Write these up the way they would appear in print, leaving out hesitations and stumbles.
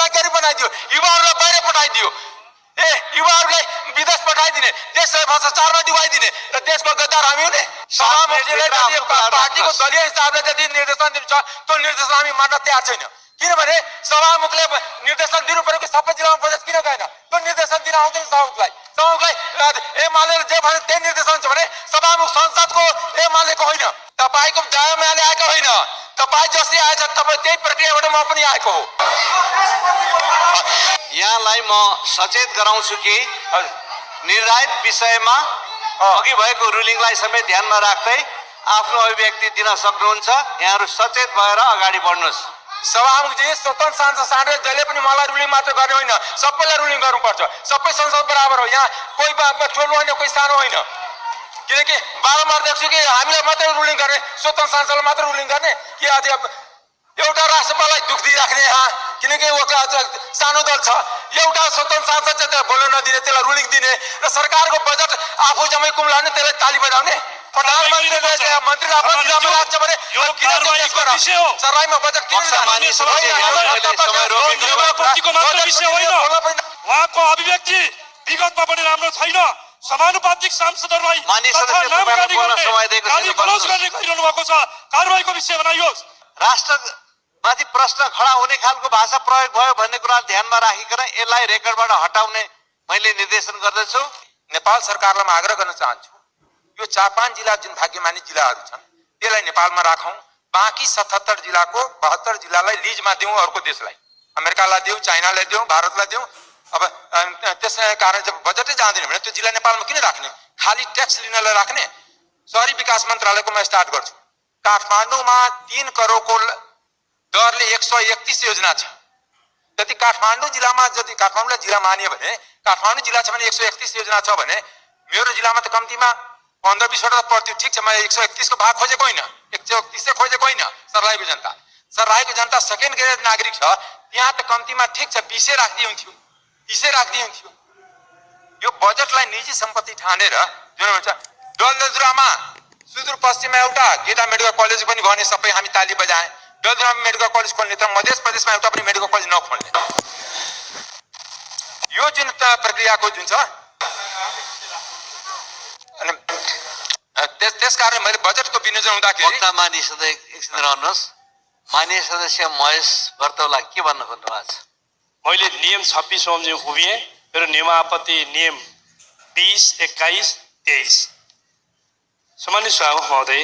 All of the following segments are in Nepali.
बेरोजगारी बनाइदियो, युवाहरूलाई बाहिर पठाइदियो, युवाहरूलाई विदेश पठाइदिने, देशलाई भ्रष्टाचारमा डुबाइदिने र देशको गद्दार हामी हुने। सभामुखले पार्टीको दलीय हिसाबले जति निर्देशन दिन्छ त्यो निर्देशन हामी मान्न तयार छैन। किनभने सभामुखले निर्देशन दिनु परेको सबै जिल्लामा बजेट किन गएन? त्यो निर्देशन दिन आउँदैन सभामुखलाई। एमाले जे भने त्यही निर्देशन छ भने सभामुख संसदको एमालेको होइन, तपाईँको दायामाले आएको होइन, तपाईँ जसरी आएछ तपाईँ त्यही प्रक्रियाबाट म पनि आएको हो। यहाँलाई म सचेत गराउँछु कि निर्धारित विषयमा अघि भएको रुलिङलाई समेत ध्यानमा राख्दै आफ्नो अभिव्यक्ति दिन सक्नुहुन्छ। यहाँहरू सचेत भएर अगाडि बढ्नुहोस्। सभामुखजी, स्वतन्त्र सांसद साँडे जहिले पनि मलाई रुलिङ मात्र गर्ने होइन, सबैलाई रुलिङ गर्नुपर्छ। सबै संसद बराबर हो, यहाँ कोही ठुलो होइन कोही सानो होइन। किनकि बारम्बार देख्छु कि हामीलाई मात्रै रुलिङ गर्ने, स्वतन्त्र सांसदलाई मात्र रुलिङ गर्ने कि एउटा राष्ट्रपालाई दुख दिइराख्ने यहाँ। किनकि सानो दल छ, एउटा स्वतन्त्र सांसद चाहिँ त्यसलाई बोल्न नदिने, त्यसलाई रुलिङ दिने र सरकारको बजेट आफू जम्मै कुम्लाउने, त्यसलाई ताली बजाउने। प्रधानमन्त्रीले मन्त्री आफ्नो जिल्लामा लाग्छ भने सराईमा बजेट किन उहाँको अभिव्यक्ति विगतमा पनि राम्रो छैन। समानुपातिक सांसदहरूलाई गरिरहनु भएको छ। कारबाहीको विषय बनाइयोस्। राष्ट्रमाथि प्रश्न खडा हुने खालको भाषा प्रयोग भयो भन्ने कुरा ध्यानमा राखिकन यसलाई रेकर्डबाट हटाउने मैले निर्देशन गर्दछु। नेपाल सरकारलाई म आग्रह गर्न चाहन्छु, यो 4-5 जिल्ला जुन भाग्यमानी जिल्लाहरू छन् त्यसलाई नेपालमा राखौँ। बाँकी 77 जिल्लाको 72 जिल्लालाई लिजमा दिउँ, अर्को देशलाई, अमेरिकालाई दिउँ, चाइनालाई दिउँ, भारतलाई दिउँ। अब त्यसै कारण जब बजेटै जाँदैन भने त्यो जिल्ला नेपालमा किन राख्ने? खालि ट्याक्स लिनलाई राख्ने। शहरी विकास मन्त्रालयको म स्टार्ट गर्छु। काठमाडौँमा 3 करोडको दरले 131 योजना छ। यदि काठमाडौँ जिल्लामा यदि काठमाडौँलाई जिल्ला मानियो भने, काठमाडौँ जिल्ला छ भने 131 योजना छ भने मेरो जिल्लामा त कम्तीमा 15-20 वटा पर्थ्यो। ठिक छ, मैले 131 को भाग खोजेको होइन, 131 चाहिँ खोजेको होइन। सर्लाहीको जनता सेकेन्ड ग्रेड नागरिक छ, त्यहाँ त कम्तीमा ठिक छ 20 राख्दै हुन्थ्यो, 30 राख्दै हुन्थ्यो। यो बजेटलाई निजी सम्पत्ति ठानेर जुन हुन्छ डलद्रामा सुदूरपश्चिममा एउटा गेटा मेडिकल कलेज पनि भने सबै हामी ताली बजाए। डलद्रामा मेडिकल कलेज खोल्ने त मध्य प्रदेशमा एउटा पनि मेडिकल कलेज नखोल्ने। यो जुन प्रक्रियाको जुन छ अनि त्यसकारण मैले बजेटको विनियोजन हुँदाखेरि माननीय सदस्य एकछिन रहनुहोस्। माननीय सदस्य महेश वर्तौला के भन्न खोज्नु भएको छ? मैले नियम 26 बमोजिम उभिएँ। मेरो नियमापत्ति नियम 20, 21, 23। सामान्य सभामुख महोदय,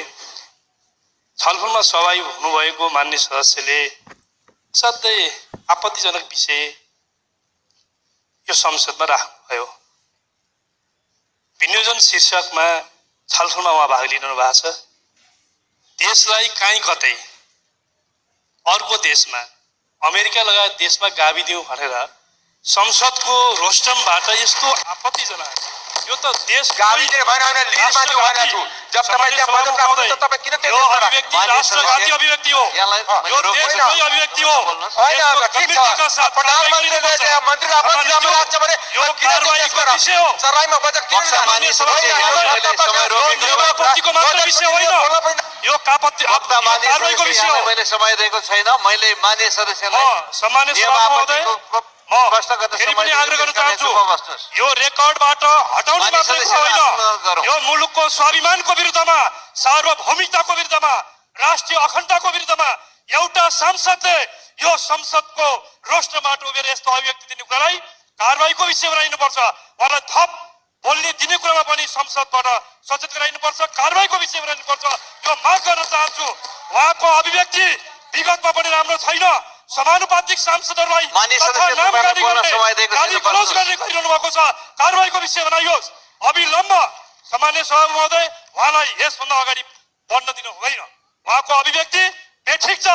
छलफलमा सहभागी हुनुभएको मान्य सदस्यले सधैँ आपत्तिजनक विषय यो संसदमा राख्नुभयो। विनियोजन शीर्षकमा छलफलमा उहाँ भाग लिनु भएको छ। देशलाई काहीँ कतै अर्को देशमा, अमेरिका लगायत देशमा गाभिदिउँ भनेर संसदको रोस्टमबाट यस्तो आपत्ति जनाएको यो त देश गाभिदिने भएन होइन, लिजमा दिउँ भनेको छु। जब तपाईँ त्यहाँ बजेट राख्नु त तपाईँ किन त्यो अभिव्यक्ति राष्ट्रघाती अभिव्यक्ति हो, यो देशकै अभिव्यक्ति हो। होइन, ठिक छ, प्रधानमन्त्रीले मन्त्री आफ्नो जिल्लामा लाग्छ भने यो कारबाहीको विषय हो। सराईमा बजेट किन आपत्तिको मात्र विषय होइन, यो कारबाहीको विषय हो। मैले समय दिएको छैन। मैले माननीय सदस्यलाई सम्मान्य सभामुख महोदय, फेरि पनि आग्रह गर्न चाहन्छु, यो रेकर्डबाट हटाउनु मात्रै होइन, यो मुलुकको स्वाभिमानको विरुद्धमा, सार्वभौमिकताको विरुद्धमा, राष्ट्रिय अखण्डताको विरुद्धमा एउटा सांसदले यो संसदको रोस्टरबाट उभिएर यस्तो अभिव्यक्ति दिने कुरालाई कारबाहीको विषय बनाइनुपर्छ। उहाँलाई थप बोल्ने दिने कुरामा पनि संसदबाट सचेत गराइनुपर्छ, कारबाहीको विषय बनाइनुपर्छ। यो माग गर्न चाहन्छु। उहाँको अभिव्यक्ति विगतमा पनि राम्रो छैन। समानुपातिक सांसदहरूलाई गरिरहनु भएको छ। कारबाहीको विषय बनाइयोस् अविलम्ब। सामान्य सभामुख महोदय, उहाँलाई यसभन्दा अगाडि बढ्न दिनु हुँदैन। उहाँको अभिव्यक्ति बेठिक छ।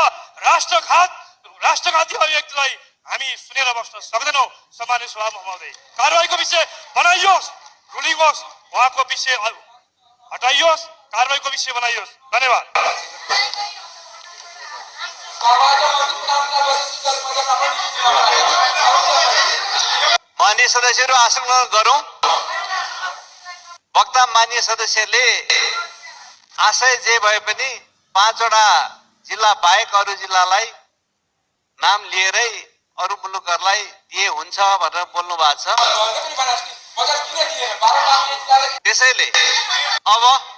राष्ट्रघाती अभिव्यक्तिलाई हामी सुनेर बस्न सक्दैनौँ। सामान्य सभामुख महोदय, कारबाहीको विषय बनाइयोस्, रुलिङ होस्, उहाँको विषय हटाइयोस्, कारबाहीको विषय बनाइयोस्। धन्यवाद। माननीय सदस्यहरू आसन ग्रहण गरौँ। वक्ता माननीय सदस्यले आशय जे भए पनि 5 वटा जिल्ला बाहेक अरू जिल्लालाई नाम लिएरै अरू मुलुकहरूलाई दिए हुन्छ भनेर बोल्नु भएको छ।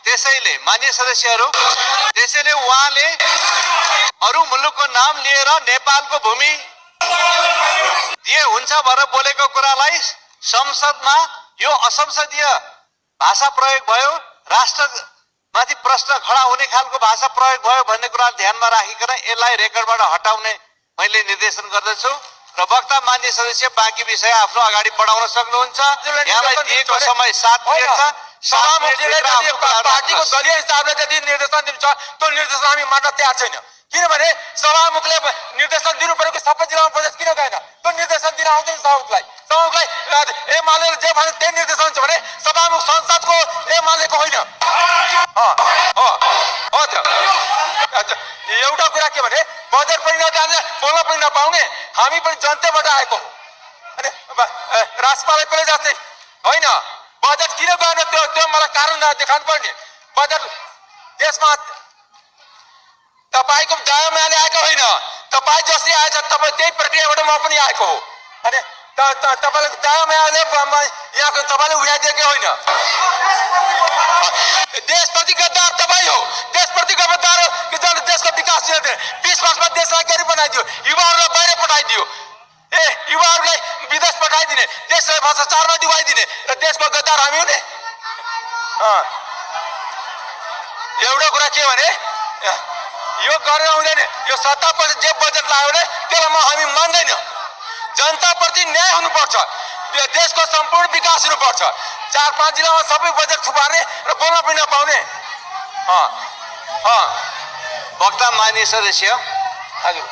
त्यसैले मान्य सदस्यहरू, त्यसैले उहाँले अरू मुलुकको नाम लिएर नेपालको भूमि दिए हुन्छ भनेर बोलेको कुरालाई संसदमा यो असंसदीय भाषा प्रयोग भयो, राष्ट्रमाथि प्रश्न खडा हुने खालको भाषा प्रयोग भयो भन्ने कुरा ध्यानमा राखिकन यसलाई रेकर्डबाट हटाउने मैले निर्देशन गर्दछु र वक्ता मान्य सदस्य बाँकी विषय आफ्नो अगाडि बढाउन सक्नुहुन्छ। यहाँलाई दिएको समय 7 मिनेट छ। पार्टीको दलीय हिसाबले जति निर्देशन दिन्छ त्यो निर्देशन हामी मान्न तयार छैन। किनभने सभामुखले निर्देशन दिनु पर्यो कि सबै जिल्लामा बजेट किन गएन, त्यो निर्देशन दिन आउँदैन सभामुखलाई। एमाले जे भने त्यही निर्देशन छ भने सभामुख संसदको एमालेको होइन। एउटा कुरा के भने बजेट पनि नजाने, बोल्न पनि नपाउने, हामी पनि जनताबाट आएको हो। अनि राजपालले पनि जस्तै होइन, बजेट किन गएन त्यो मलाई कारण देखाउनु पर्ने। बजेट देशमा तपाईको दायामाले आएको होइन, तपाईँ जसरी आएछ तपाईँ त्यही प्रक्रियाबाट म पनि आएको हो। अनि तपाईँले दायामाले यहाँको तपाईँले उठाइदिएकै होइन। देशप्रति गद्दार तपाईँ हो, देशप्रति गद्दार हो कि जसले देशको विकास 20 वर्षमा देशलाई गरी बनाइदियो, युवाहरूलाई बाहिर पठाइदियो, युवाहरूलाई विदेश पठाइदिने, देशलाई भ्रष्टाचारमा डुबाइदिने र देशको गद्दार हामी हो नि। एउटा कुरा के भने यो गरेर हुँदैन। यो सत्तापछि जे बजेट लाग्यो भने त्यसलाई हामी मान्दैन। जनताप्रति न्याय हुनुपर्छ, देशको सम्पूर्ण विकास हुनुपर्छ। 4-5 जिल्लामा सबै बजेट थुपार्ने र बोल्न पनि नपाउने। वक्ता मान्य सदस्य, हजुर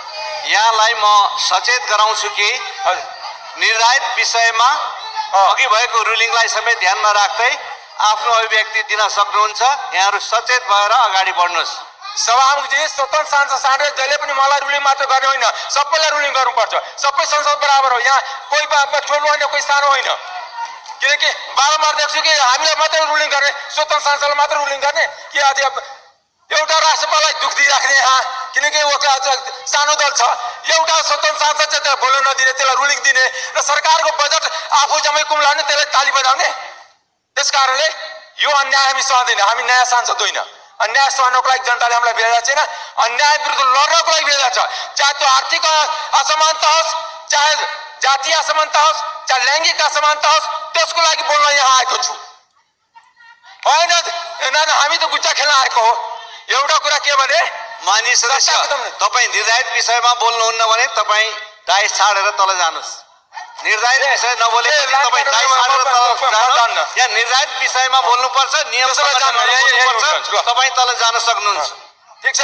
यहाँलाई म सचेत गराउँछु कि निर्धारित विषयमा अघि भएको रुलिङलाई समेत ध्यानमा राख्दै आफ्नो अभिव्यक्ति दिन सक्नुहुन्छ। यहाँहरू सचेत भएर अगाडि बढ्नुहोस्। सभामुखजी स्वतन्त्र सांसद साँडे जहिले पनि मलाई रुलिङ मात्र गर्ने होइन, सबैलाई रुलिङ गर्नुपर्छ। सबै संसद बराबर हो, यहाँ कोही ठुलो होइन कोही सानो होइन। किनकि बारम्बार देख्छु कि हामीलाई मात्रै रुलिङ गर्ने, स्वतन्त्र सांसदलाई मात्र रुलिङ गर्ने कि आज एउटा राष्ट्रपाललाई दुख दिइराख्ने यहाँ। किनकि सानो दल छ, एउटा स्वतन्त्र सांसद चाहिँ त्यसलाई बोल्न नदिने, त्यसलाई रुलिङ दिने र सरकारको बजेट आफू जम्मै कुम्लाउने, त्यसलाई ताली बजाउने। त्यस कारणले यो अन्याय हामी सहँदैन। हामी नयाँ सांसद होइन, अन्याय सहनको लागि जनताले हामीलाई भेटेको छैन। अन्याय विरुद्ध लड्नको लागि भेटेको छ। चाहे त्यो आर्थिक असमानता होस्, चाहे जातीय असमानता होस्, चाहे लैङ्गिक असमानता होस्, त्यसको लागि बोल्न यहाँ आएको छु। होइन हामी त गुच्चा खेल्न आएको हो। एउटा कुरा के भने मान्य सदस्य, तपाईँ निर्धारित विषयमा बोल्नुहुन्न भने तपाईँ डाइस छाडेर तल जानुहोस्। निर्धारित विषय नबोले तपाईँ डाइस छाडेर तल जानुहोस्। यहाँ निर्धारित विषयमा बोल्नुपर्छ, नियम तपाईँ तल जान सक्नुहुन्छ। ठिक छ,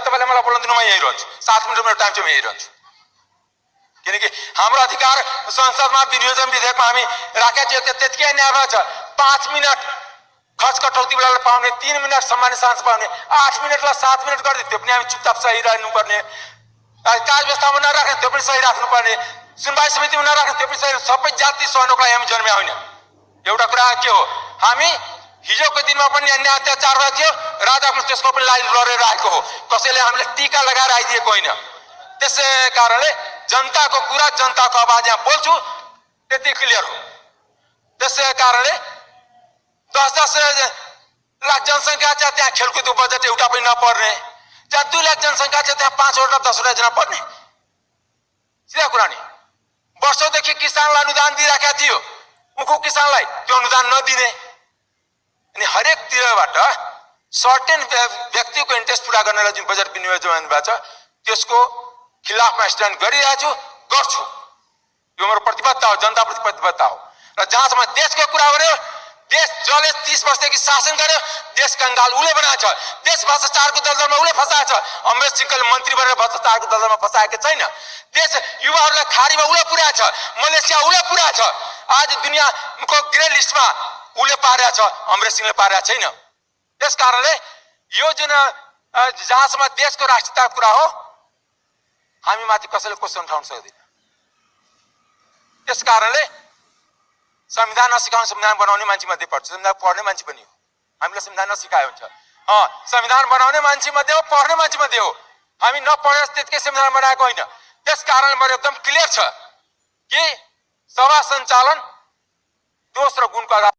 तपाईँले मलाई बोल्न दिनु, म यहीँ रहन्छु। 7 मिनट मेरो टाइम चाहिँ म यहीँ रहन्छु। किनकि हाम्रो अधिकार संसदमा विनियोजन विधेयकमा हामी राखेका थियौँ, त्यतिकै न्यायमा छ। 5 मिनट खर्च कटौती बेला पाउने, 3 मिनट सम्मानित सांसद पाउने, 8 मिनटलाई 7 मिनट गरिदियो, त्यो पनि हामी चुपचाप सही रहनुपर्ने। कार्य व्यवस्थामा नराख्ने, त्यो पनि सही राख्नुपर्ने। सुनवाई समितिमा नराख्ने, त्यो पनि सही। सबै जाति सहनको लागि हामी जन्म्या होइन। एउटा कुरा के हो, हामी हिजोको दिनमा पनि अन्याय अत्याचार भएको थियो, राजा पनि त्यसको पनि लागि लडेर आएको हो। कसैले हामीले टीका लगाएर आइदिएको होइन। त्यसै कारणले जनताको कुरा, जनताको आवाज यहाँ बोल्छु, त्यति क्लियर हो। त्यसै कारणले 10-10 लाख जनसङ्ख्या छ, त्यहाँ खेलकुदको बजेट एउटा पनि नपर्ने। जहाँ 2 लाख जनसङ्ख्या छ, त्यहाँ 5वटा 10वटा जना पर्ने। सिधा कुरा नि, वर्षौंदेखि किसानलाई अनुदान दिइराखेका थियो, उखु किसानलाई त्यो अनुदान नदिने। अनि हरेक तिरबाट सर्टेन व्यक्तिको इन्ट्रेस्ट पुरा गर्नलाई जुन बजेट विनियोजन भएको छ, त्यसको खिलाफमा स्ट्यान्ड गरिरहेको छु, गर्छु। यो मेरो प्रतिबद्धता हो, जनताप्रति प्रतिबद्धता हो। र जहाँसम्म देशको कुरा गर्यो, देश जसले 30 वर्षदेखि शासन गर्यो, देश कंगाल उसले बनाएको छ। देश भ्रष्टाचारको दलदलमा उसले फसाएको छ। अमरेश सिंहले मन्त्री बनेर भ्रष्टाचारको दलदलमा फसाएको छैन। देश युवाहरूलाई खाडीमा उसले पुर्याएको छ, मलेसिया उसले पुर्याएको छ। आज दुनियाँको ग्रे लिस्टमा उसले पारेको छ, अमरेश सिंहले पारेको छैन। त्यस कारणले यो जुन जहाँसम्म देशको राष्ट्रियताको कुरा हो, हामी माथि कसैले क्वेसन उठाउन सक्दैन। त्यस कारणले संविधान नसिकाउने संविधान बनाउने मान्छे मध्ये पर्छ, संविधान पढ्ने मान्छे पनि हो। हामीलाई संविधान नसिकायो हुन्छ, संविधान बनाउने मान्छे मध्ये हो, पढ्ने मान्छे मध्ये हो। हामी नपढेर त्यतिकै संविधान बनाएको होइन। त्यसकारण मेरो एकदम क्लियर छ कि सभा सञ्चालन दोस्रो गुणको आधार